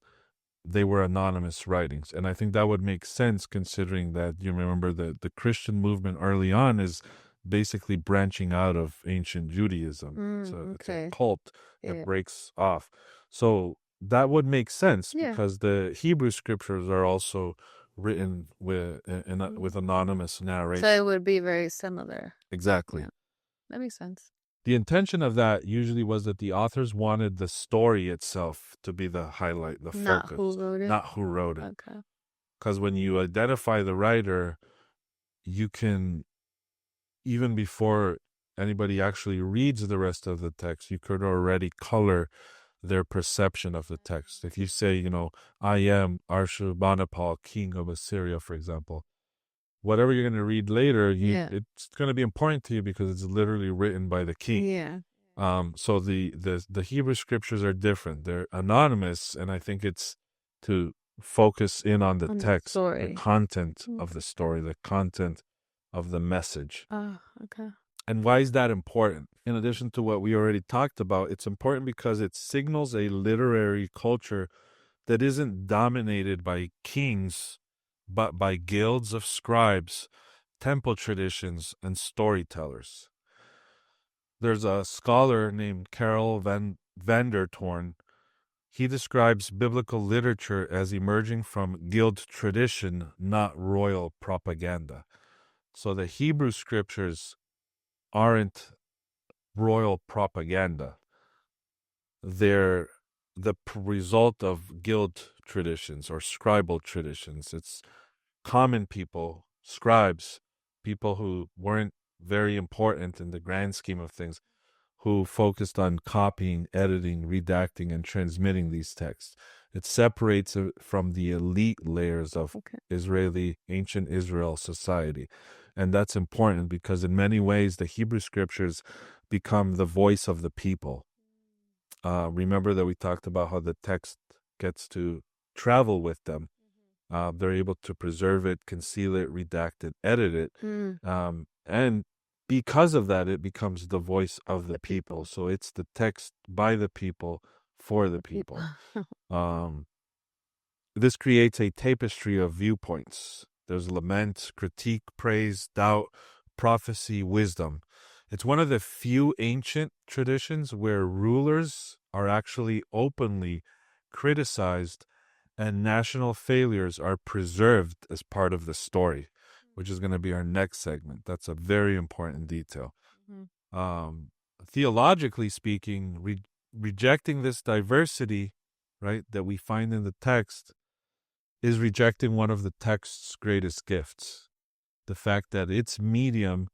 they were anonymous writings, and I think that would make sense considering that you remember the Christian movement early on is basically branching out of ancient Judaism. It's a Okay. cult that Yeah. breaks off. So that would make sense Yeah. because the Hebrew scriptures are also written with anonymous So narration. it would be very similar. Exactly. Yeah. That makes sense. The intention of that usually was that the authors wanted the story itself to be the highlight, the Not who focus, wrote it. not who wrote it. Okay. Because when you identify the writer, you can, even before anybody actually reads the rest of the text, you could already color their perception of the text. If you say, "I am Ashurbanipal, king of Assyria," for example, whatever you're going to read later, Yeah. it's going to be important to you because it's literally written by the king. Yeah. So the Hebrew scriptures are different. They're anonymous, and I think it's to focus in on the On the text, the story. content of the story, the content of the message. Oh, okay. And why is that important? In addition to what we already talked about, it's important because it signals a literary culture that isn't dominated by kings, but by guilds of scribes, temple traditions, and storytellers. There's a scholar named Karel van der Toorn. He describes biblical literature as emerging from guild tradition, not royal propaganda. So the Hebrew scriptures aren't royal propaganda. They're the result of guild traditions or scribal traditions. It's common people, scribes, people who weren't very important in the grand scheme of things, who focused on copying, editing, redacting, and transmitting these texts. It separates it from the elite layers of Okay. Israeli, ancient Israel society. And that's important because in many ways, the Hebrew scriptures become the voice of the people. Remember that we talked about how the text gets to travel with them. They're able to preserve it, conceal it, redact it, edit it. Mm. And because of that, it becomes the voice of the The people. people. So it's the text by the people for the The people. people. Um, this creates a tapestry of viewpoints. There's lament, critique, praise, doubt, prophecy, wisdom. It's one of the few ancient traditions where rulers are actually openly criticized and national failures are preserved as part of the story, which is going to be our next segment. That's a very important detail. Mm-hmm. Theologically speaking, rejecting this diversity, right, that we find in the text is rejecting one of the text's greatest gifts. The fact that its medium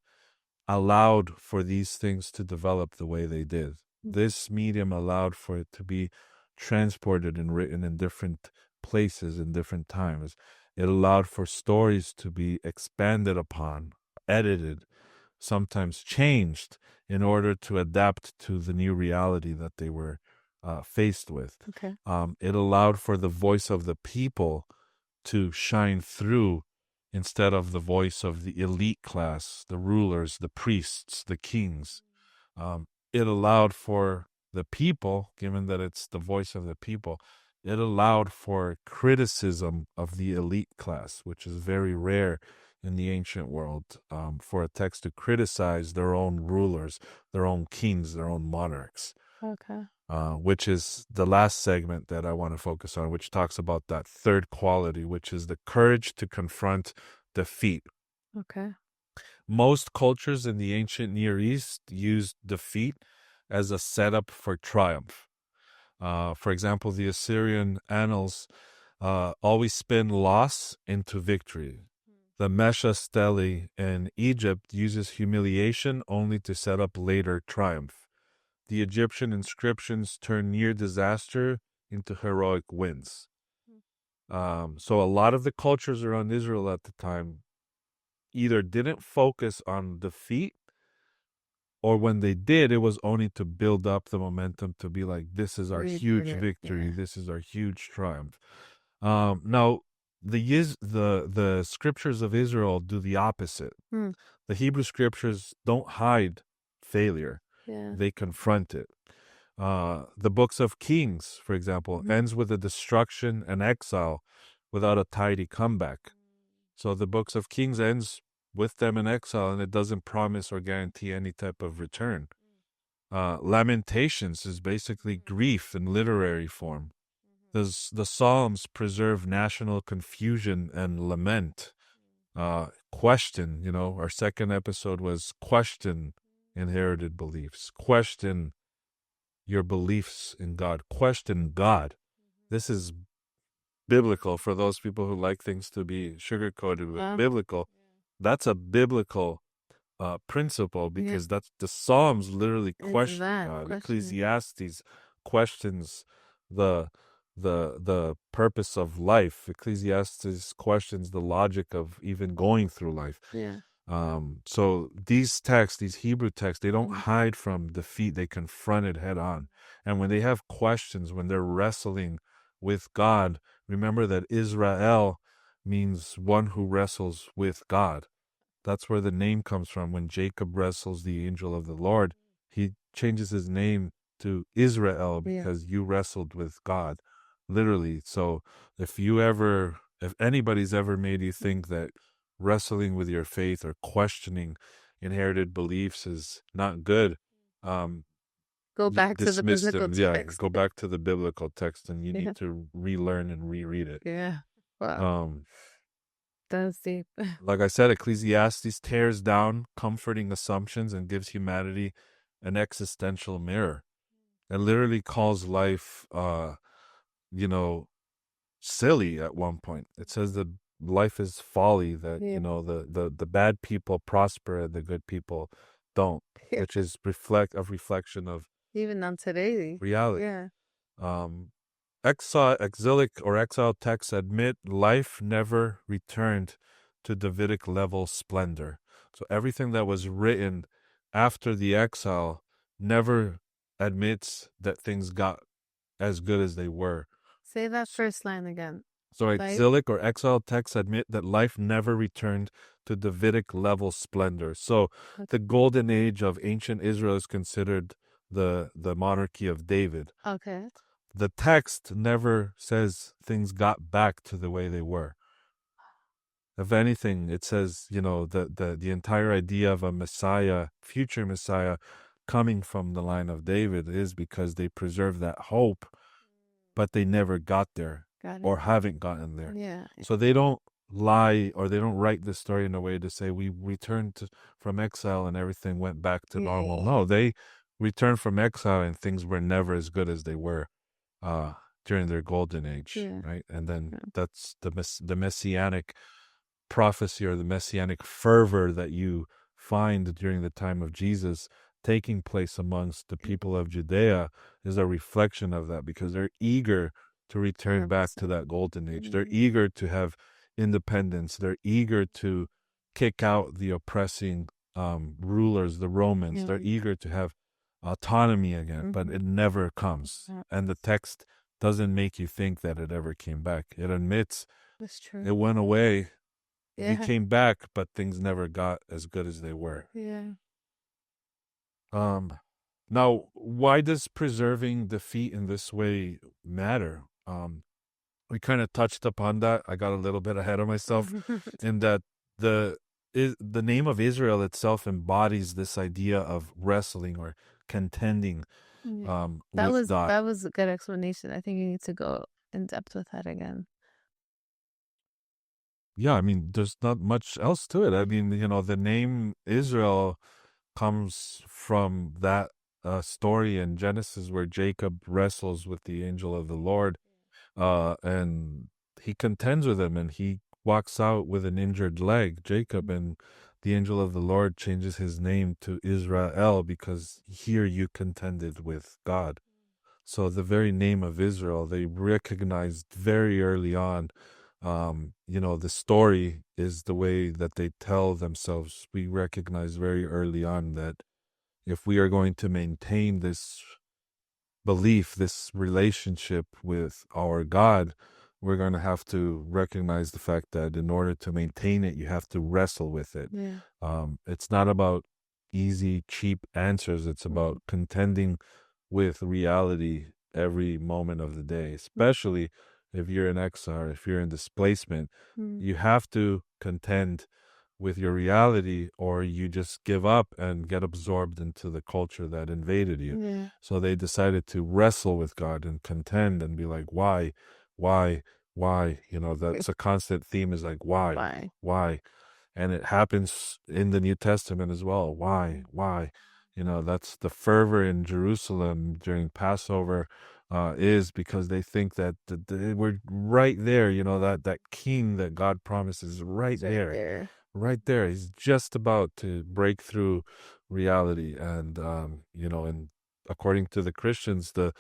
allowed for these things to develop the way they did. This medium allowed for it to be transported and written in different places in different times. It allowed for stories to be expanded upon, edited, sometimes changed in order to adapt to the new reality that they were faced with. Okay. It allowed for the voice of the people to shine through instead of the voice of the elite class, the rulers, the priests, the kings. It allowed for the people, given that it's the voice of the people, it allowed for criticism of the elite class, which is very rare in the ancient world, for a text to criticize their own rulers, their own kings, their own monarchs. Okay. Which is the last segment that I want to focus on, which talks about that third quality, which is the courage to confront defeat. Okay. Most cultures in the ancient Near East used defeat as a setup for triumph. For example, the Assyrian annals always spin loss into victory. The Mesha Stele in Egypt uses humiliation only to set up later triumph. The Egyptian inscriptions turn near disaster into heroic wins. So a lot of the cultures around Israel at the time either didn't focus on defeat, or when they did, it was only to build up the momentum to be like, this is our We did huge it. victory, Yeah. this is our huge triumph. Now, the scriptures of Israel do the opposite. Mm. The Hebrew scriptures don't hide failure; Yeah. they confront it. The books of Kings, for example, ends with a destruction and exile without a tidy comeback. So the books of Kings ends with them in exile, and it doesn't promise or guarantee any type of return. Lamentations is basically grief in literary form. The Psalms preserve national confusion and lament. Question, our second episode was question inherited beliefs. Question your beliefs in God. Question God. This is biblical for those people who like things to be sugar coated with biblical. That's a biblical principle because that's the Psalms literally It's question that God. question. Ecclesiastes questions the the purpose of life. Ecclesiastes questions the logic of even going through life. Yeah. So these texts, these Hebrew texts, they don't hide from defeat. They confront it head on. And when they have questions, when they're wrestling with God, remember that Israel means one who wrestles with God. That's where the name comes from. When Jacob wrestles the angel of the Lord, he changes his name to Israel because you wrestled with God, literally. So if anybody's ever made you think that wrestling with your faith or questioning inherited beliefs is not good, Go back to the dismiss biblical them. Yeah, text. go back to the biblical text and you Yeah. need to relearn and reread it. Yeah. Wow. Um, That's deep. Like I said, Ecclesiastes tears down comforting assumptions and gives humanity an existential mirror. It literally calls life, silly at one point. It says that life is folly, that, Yeah. the bad people prosper and the good people don't, Yeah. which is a reflection of Even on today. reality. Yeah. Um, exilic or exile texts admit life never returned to Davidic level splendor. So everything that was written after the exile never admits that things got as good as they were. Say that first line again. So Life. exilic or exile texts admit that life never returned to Davidic level splendor. So Okay. the golden age of ancient Israel is considered the monarchy of David. Okay. The text never says things got back to the way they were. If anything, it says, the entire idea of a Messiah, future Messiah, coming from the line of David is because they preserve that hope, but they never got there Got it. or haven't gotten there. Yeah. So they don't lie or they don't write the story in a way to say we returned from exile and everything went back to normal. Yeah. No, they returned from exile and things were never as good as they were uh, during their golden age, Yeah. right? And then Yeah. that's the messianic prophecy or the messianic fervor that you find during the time of Jesus taking place amongst the people of Judea is a reflection of that because they're eager to return back to 100%. that golden age. They're Mhm. eager to have independence. They're eager to kick out the oppressing rulers, the Romans. Yeah. They're eager to have autonomy again, but Mhm. it never comes. Yeah. And the text doesn't make you think that it ever came back. It admits That's true. it went away. We Yeah. came back, but things never got as good as they were. Yeah. Um, Now, why does preserving defeat in this way matter? We kind of touched upon that. I got a little bit ahead of myself in that the the name of Israel itself embodies this idea of wrestling or contending Yeah. with God. That was a good explanation. I think you need to go in depth with that again. Yeah, I mean, there's not much else to it. I mean, the name Israel comes from that story in Genesis where Jacob wrestles with the angel of the Lord, and he contends with him, and he walks out with an injured leg, Jacob, and the angel of the Lord changes his name to Israel because here you contended with God. So the very name of Israel, they recognized very early on. The story is the way that they tell themselves. We recognize very early on that if we are going to maintain this belief, this relationship with our God, we're going to have to recognize the fact that in order to maintain it, you have to wrestle with it. Yeah. It's not about easy, cheap answers. It's about contending with reality every moment of the day, especially if you're in exile, if you're in displacement. Mm. You have to contend with your reality or you just give up and get absorbed into the culture that invaded you. Yeah. So they decided to wrestle with God and contend and be like, why, why? That's a constant theme is like, Why? why? And it happens in the New Testament as well. Why? That's the fervor in Jerusalem during Passover is because they think that we're right there, that king that God promises right It's right there, there. right there. He's just about to break through reality. And, and according to the Christians, the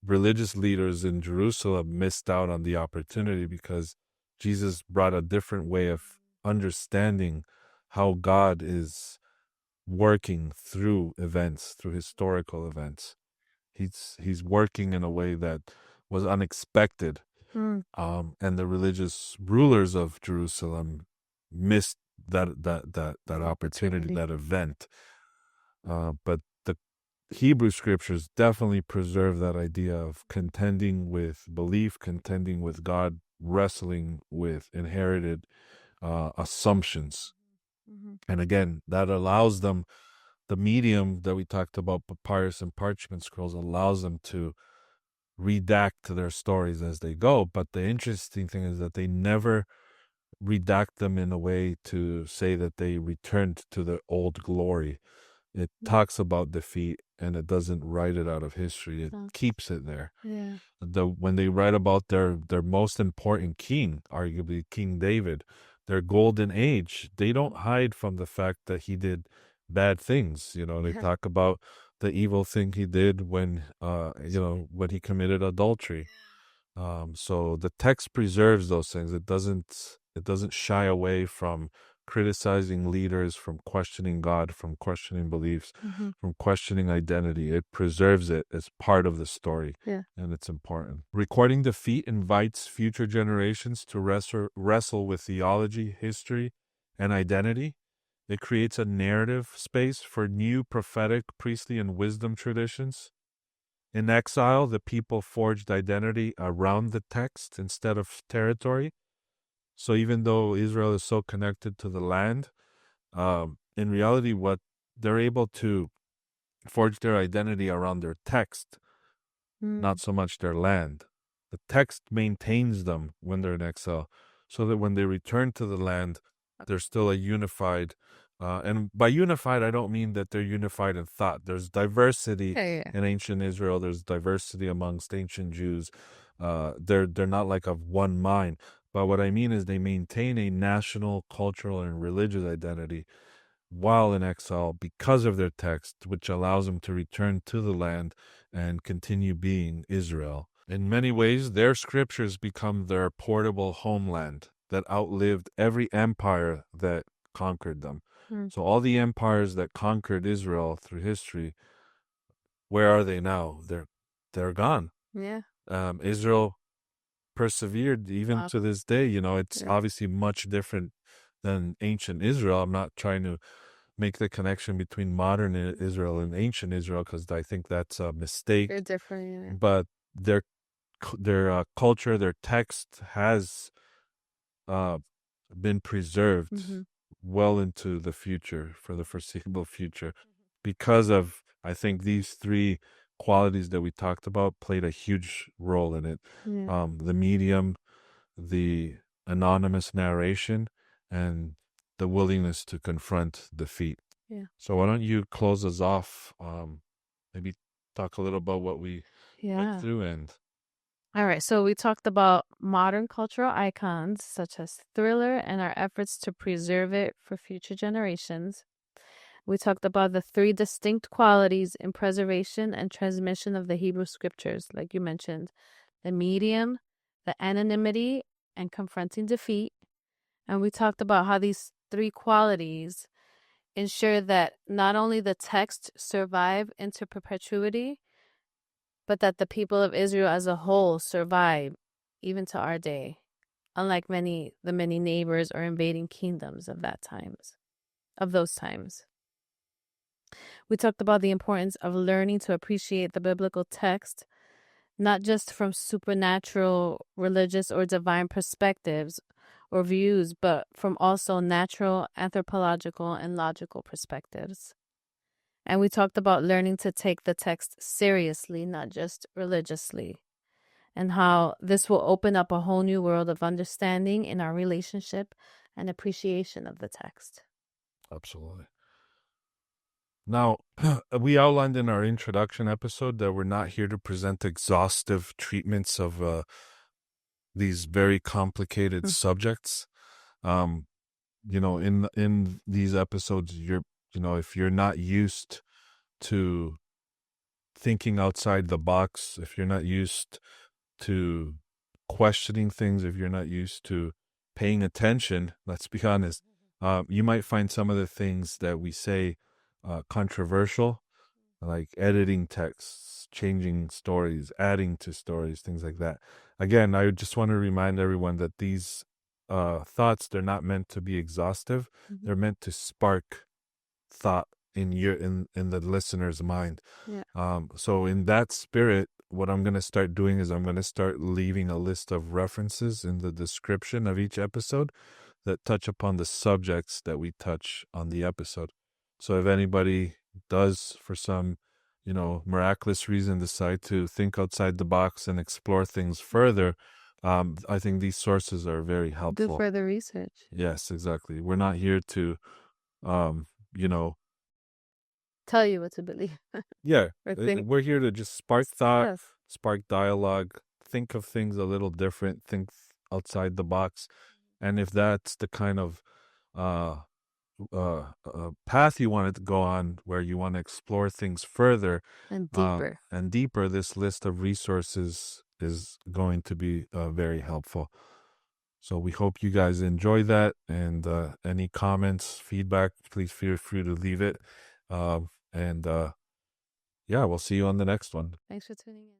religious leaders in Jerusalem missed out on the opportunity because Jesus brought a different way of understanding how God is working through events, through historical events. He's working in a way that was unexpected. Mm. And the religious rulers of Jerusalem missed that opportunity, Opportunity. that event. But the Hebrew scriptures definitely preserve that idea of contending with belief, contending with God, wrestling with inherited assumptions. Mm-hmm. And again, that allows them, the medium that we talked about, papyrus and parchment scrolls, allows them to redact their stories as they go. But the interesting thing is that they never redact them in a way to say that they returned to their old glory. It talks about defeat and it doesn't write it out of history. It Sounds. keeps it there. Yeah. When they write about their most important king, arguably King David, their golden age, they don't hide from the fact that he did bad things. They Yeah. talk about the evil thing he did when when he committed adultery. So the text preserves those things. It doesn't shy away from criticizing leaders, from questioning God, from questioning beliefs, Mm-hmm. from questioning identity. It preserves it as part of the story, Yeah. and it's important. Recording defeat invites future generations to wrestle with theology, history, and identity. It creates a narrative space for new prophetic, priestly, and wisdom traditions. In exile, the people forged identity around the text instead of territory. So even though Israel is so connected to the land, in reality, what they're able to forge their identity around their text, Mm. not so much their land. The text maintains them when they're in exile, so that when they return to the land, they're still a unified. And by unified, I don't mean that they're unified in thought. There's diversity Yeah, yeah. in ancient Israel. There's diversity amongst ancient Jews. They're not like of one mind. But what I mean is they maintain a national, cultural, and religious identity while in exile because of their text, which allows them to return to the land and continue being Israel. In many ways, their scriptures become their portable homeland that outlived every empire that conquered them. Mm. So, all the empires that conquered Israel through history, where are they now? They're gone. Yeah. Israel persevered even Wow. to this day. It's Yeah. obviously much different than ancient Israel. I'm not trying to make the connection between modern Israel and ancient Israel because I think that's a They're mistake. different. But their culture, their text has uh, been Yeah. preserved Mm-hmm. well into the future, for the foreseeable future, because of, I think, these three qualities that we talked about played a huge role in it. Yeah. The medium, the anonymous narration, and the willingness to confront defeat. Yeah. So why don't you close us off? Maybe talk a little about what we went Yeah. through and All right. So we talked about modern cultural icons such as Thriller and our efforts to preserve it for future generations. We talked about the three distinct qualities in preservation and transmission of the Hebrew scriptures, like you mentioned, the medium, the anonymity, and confronting defeat. And we talked about how these three qualities ensure that not only the text survive into perpetuity, but that the people of Israel as a whole survive even to our day, unlike the many neighbors or invading kingdoms of those times. We talked about the importance of learning to appreciate the biblical text, not just from supernatural, religious, or divine perspectives or views, but from also natural, anthropological, and logical perspectives. And we talked about learning to take the text seriously, not just religiously, and how this will open up a whole new world of understanding in our relationship and appreciation of the text. absolutely. Now, we outlined in our introduction episode that we're not here to present exhaustive treatments of these very complicated Mm. subjects. Um, in these episodes, if you're not used to thinking outside the box, if you're not used to questioning things, if you're not used to paying attention, let's be honest, you might find some of the things that we say controversial, like editing texts, changing stories, adding to stories, things like that. Again, I just want to remind everyone that these thoughts, they're not meant to be exhaustive. Mhm. They're meant to spark thought in the listener's mind. Yeah. So in that spirit, what I'm going to start doing is I'm going to start leaving a list of references in the description of each episode that touch upon the subjects that we touch on the episode. So if anybody does, for some, miraculous reason, decide to think outside the box and explore things further, I think these sources are very Do helpful. further research. Yes, exactly. We're not here to, um, you know, Tell you what to believe yeah, or think. we're here to just spark thought, Yes. spark dialogue, think of things a little different, think outside the box. And if that's the kind of uh, path you wanted to go on, where you want to explore things further And deeper. and deeper, this list of resources is going to be very helpful. So we hope you guys enjoy that. And any comments, feedback, please feel free to leave it. And yeah, we'll see you on the next one. Thanks for tuning in.